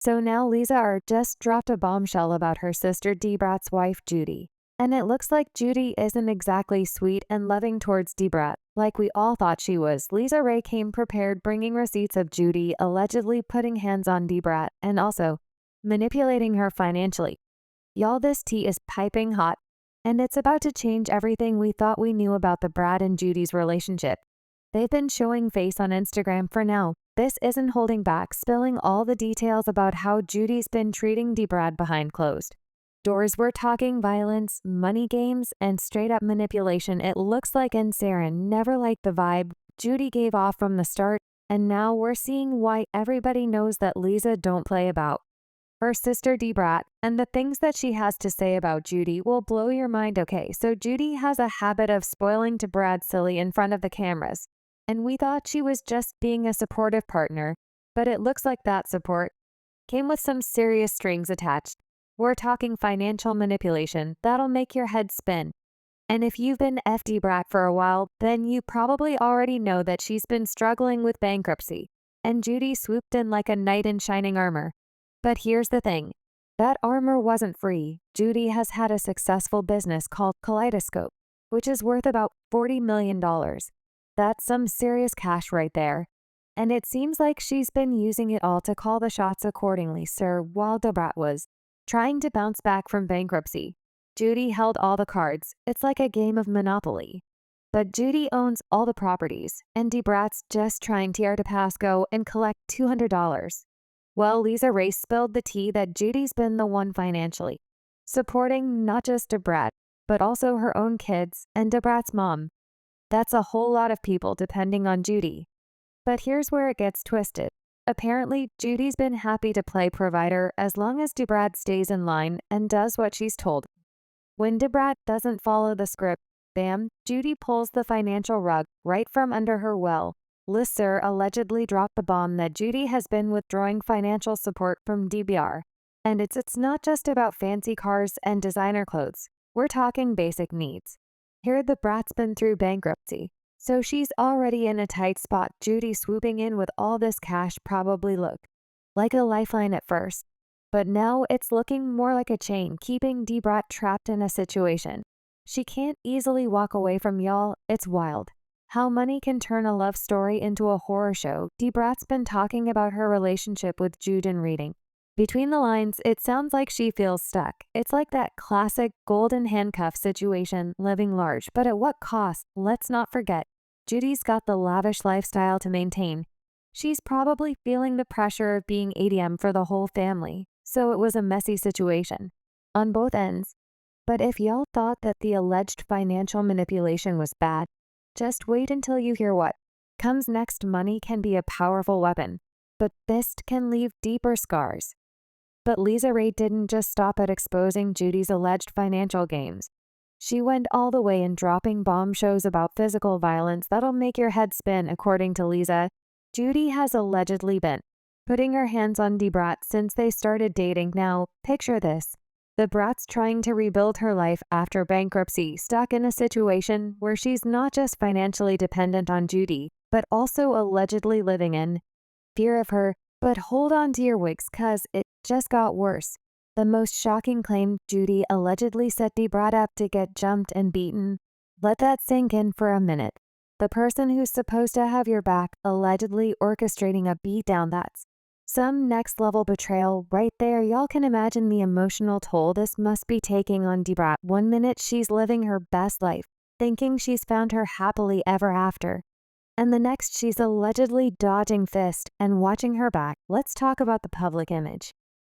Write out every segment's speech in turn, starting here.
So now lisaraye just dropped a bombshell about her sister DaBrat's wife, Judy. And it looks like Judy isn't exactly sweet and loving towards DaBrat, like we all thought she was. Lisaraye came prepared, bringing receipts of Judy allegedly putting hands on DaBrat and also manipulating her financially. Y'all, this tea is piping hot, and it's about to change everything we thought we knew about the Brad and Judy's relationship. They've been showing face on Instagram for now. This isn't holding back, spilling all the details about how Judy's been treating DaBrat behind closed doors. We're talking violence, money games, and straight-up manipulation. It looks like Saren never liked the vibe Judy gave off from the start, and now we're seeing why. Everybody knows that Lisa don't play about her sister DaBrat, and the things that she has to say about Judy will blow your mind. Okay, so Judy has a habit of spoiling DaBrat silly in front of the cameras, and we thought she was just being a supportive partner, but it looks like that support came with some serious strings attached. We're talking financial manipulation that'll make your head spin. And if you've been DaBrat for a while, then you probably already know that she's been struggling with bankruptcy, and Judy swooped in like a knight in shining armor. But here's the thing, that armor wasn't free. Judy has had a successful business called Kaleidoscope, which is worth about $40 million. That's some serious cash right there. And it seems like she's been using it all to call the shots accordingly, sir. While DaBrat was trying to bounce back from bankruptcy, Judy held all the cards. It's like a game of Monopoly. But Judy owns all the properties, and DaBrat's just trying to pass go and collect $200. Well, lisaraye spilled the tea that Judy's been the one financially supporting not just DaBrat, but also her own kids and DaBrat's mom. That's a whole lot of people depending on Judy. But here's where it gets twisted. Apparently, Judy's been happy to play provider as long as DaBrat stays in line and does what she's told. When DaBrat doesn't follow the script, bam, Judy pulls the financial rug right from under her. Well, lisaraye allegedly dropped the bomb that Judy has been withdrawing financial support from DaBrat. And it's not just about fancy cars and designer clothes. We're talking basic needs. Here DaBrat's been through bankruptcy, so she's already in a tight spot. Judy swooping in with all this cash probably looked like a lifeline at first, but now it's looking more like a chain, keeping DaBrat trapped in a situation she can't easily walk away from. Y'all, it's wild how money can turn a love story into a horror show. DaBrat's been talking about her relationship with Jude, and reading between the lines, it sounds like she feels stuck. It's like that classic golden handcuff situation, living large, but at what cost? Let's not forget, Judy's got the lavish lifestyle to maintain. She's probably feeling the pressure of being ATM for the whole family, so it was a messy situation on both ends. But if y'all thought that the alleged financial manipulation was bad, just wait until you hear what comes next. Money can be a powerful weapon, but this can leave deeper scars. But lisaraye didn't just stop at exposing Judy's alleged financial games. She went all the way in dropping bombshells about physical violence that'll make your head spin. According to Lisa, Judy has allegedly been putting her hands on DaBrat since they started dating. Now, picture this. DaBrat's trying to rebuild her life after bankruptcy, stuck in a situation where she's not just financially dependent on Judy, but also allegedly living in fear of her. But hold on to your wigs, cause it just got worse. The most shocking claim, Judy allegedly set DaBrat up to get jumped and beaten. Let that sink in for a minute. The person who's supposed to have your back allegedly orchestrating a beatdown. That's some next level betrayal right there. Y'all can imagine the emotional toll this must be taking on DaBrat. One minute she's living her best life, thinking she's found her happily ever after, and the next she's allegedly dodging fist and watching her back. Let's talk about the public image.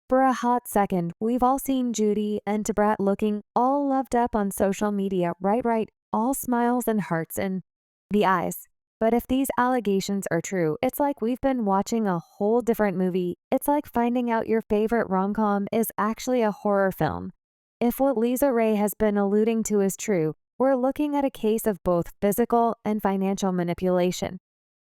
For a hot second, we've all seen Judy and DaBrat looking all loved up on social media, right, all smiles and hearts in the eyes. But if these allegations are true, it's like we've been watching a whole different movie. It's like finding out your favorite rom-com is actually a horror film. If what lisaraye has been alluding to is true, we're looking at a case of both physical and financial manipulation.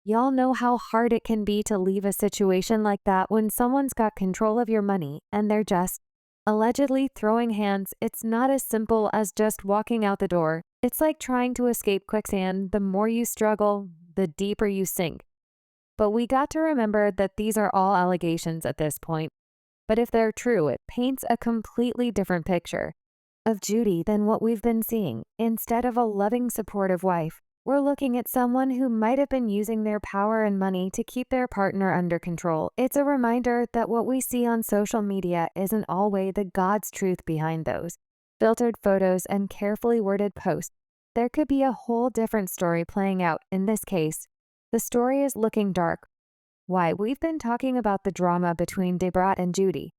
Y'all know how hard it can be to leave a situation like that when someone's got control of your money and they're just allegedly throwing hands. It's not as simple as just walking out the door. It's like trying to escape quicksand. The more you struggle, the deeper you sink. But we got to remember that these are all allegations at this point. But if they're true, it paints a completely different picture of Judy than what we've been seeing. Instead of a loving, supportive wife, we're looking at someone who might have been using their power and money to keep their partner under control. It's a reminder that what we see on social media isn't always the God's truth behind those filtered photos and carefully worded posts. There could be a whole different story playing out. In this case, the story is looking dark. Why, we've been talking about the drama between DaBrat and Judy.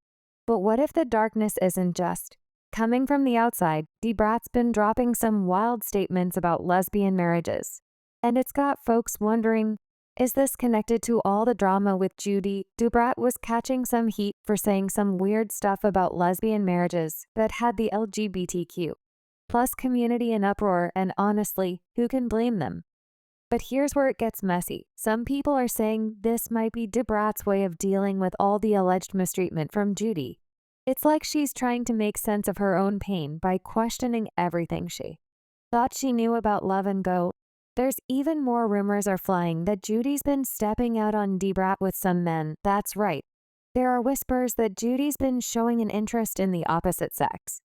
But what if the darkness isn't just coming from the outside? DaBrat's been dropping some wild statements about lesbian marriages. And it's got folks wondering, is this connected to all the drama with Judy? DaBrat was catching some heat for saying some weird stuff about lesbian marriages that had the LGBTQ plus community in uproar, and honestly, who can blame them? But here's where it gets messy. Some people are saying this might be DaBrat's way of dealing with all the alleged mistreatment from Judy. It's like she's trying to make sense of her own pain by questioning everything she thought she knew about love and go. There's even more rumors are flying that Judy's been stepping out on DaBrat with some men. That's right. There are whispers that Judy's been showing an interest in the opposite sex,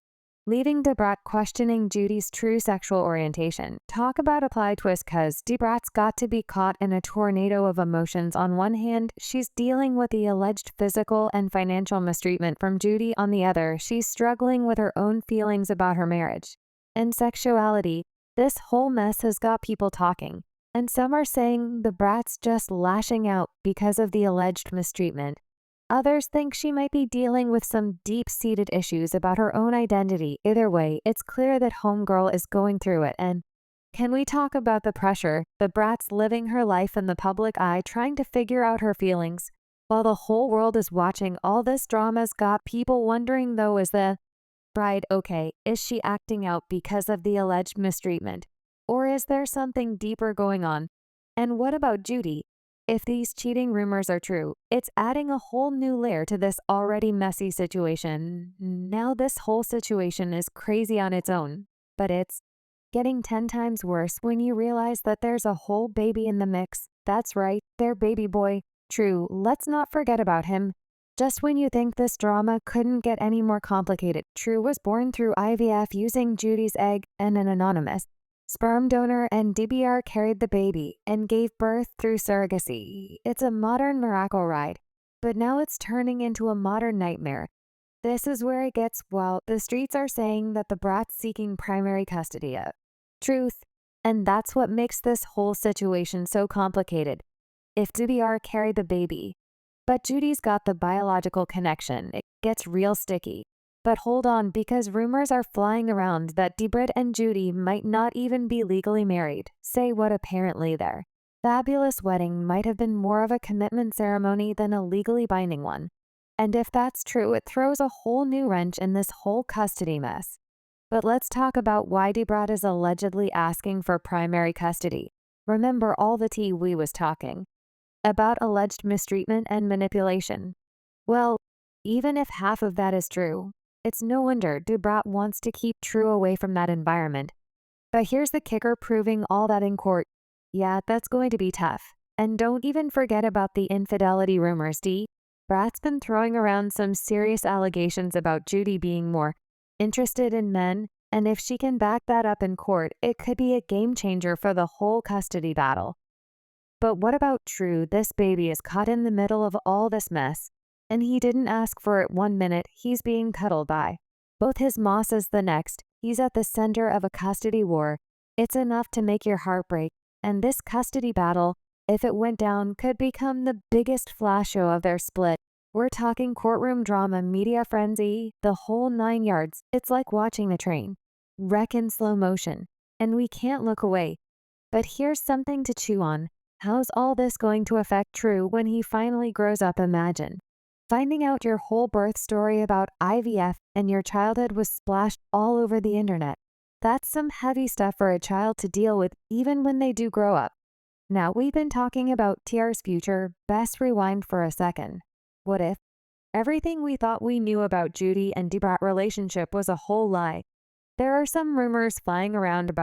leaving DaBrat questioning Judy's true sexual orientation. Talk about a plot twist, cause DaBrat's got to be caught in a tornado of emotions. On one hand, she's dealing with the alleged physical and financial mistreatment from Judy. On the other, she's struggling with her own feelings about her marriage and sexuality. This whole mess has got people talking, and some are saying DaBrat's just lashing out because of the alleged mistreatment. Others think she might be dealing with some deep-seated issues about her own identity. Either way, it's clear that homegirl is going through it. And can we talk about the pressure? DaBrat's living her life in the public eye, trying to figure out her feelings, while the whole world is watching. All this drama's got people wondering, though, is the bride okay? Is she acting out because of the alleged mistreatment? Or is there something deeper going on? And what about Judy? If these cheating rumors are true, it's adding a whole new layer to this already messy situation. Now this whole situation is crazy on its own, but it's getting 10 times worse when you realize that there's a whole baby in the mix. That's right, their baby boy. True, let's not forget about him. Just when you think this drama couldn't get any more complicated, True was born through IVF using Judy's egg and an anonymous sperm donor, and DaBrat carried the baby and gave birth through surrogacy. It's a modern miracle ride, but now it's turning into a modern nightmare. This is where it gets wild. The streets are saying that DaBrat's seeking primary custody of Truth, and that's what makes this whole situation so complicated. If DaBrat carried the baby, but Judy's got the biological connection, it gets real sticky. But hold on, because rumors are flying around that DaBrat and Judy might not even be legally married. Say what? Apparently their fabulous wedding might have been more of a commitment ceremony than a legally binding one. And if that's true, it throws a whole new wrench in this whole custody mess. But let's talk about why DaBrat is allegedly asking for primary custody. Remember all the tea we was talking about alleged mistreatment and manipulation? Well, even if half of that is true, it's no wonder DaBrat wants to keep True away from that environment. But here's the kicker, proving all that in court. Yeah, that's going to be tough. And don't even forget about the infidelity rumors. DaBrat's been throwing around some serious allegations about Judy being more interested in men, and if she can back that up in court, it could be a game changer for the whole custody battle. But what about True? This baby is caught in the middle of all this mess. And he didn't ask for it. 1 minute, he's being cuddled by both his mosses, the next, he's at the center of a custody war. It's enough to make your heart break. And this custody battle, if it went down, could become the biggest flash show of their split. We're talking courtroom drama, media frenzy, the whole 9 yards. It's like watching a train wreck in slow motion, and we can't look away. But here's something to chew on. How's all this going to affect True when he finally grows up? Imagine finding out your whole birth story about IVF and your childhood was splashed all over the internet. That's some heavy stuff for a child to deal with, even when they do grow up. Now, we've been talking about TR's future. Best rewind for a second. What if everything we thought we knew about Judy and DaBrat relationship was a whole lie? There are some rumors flying around about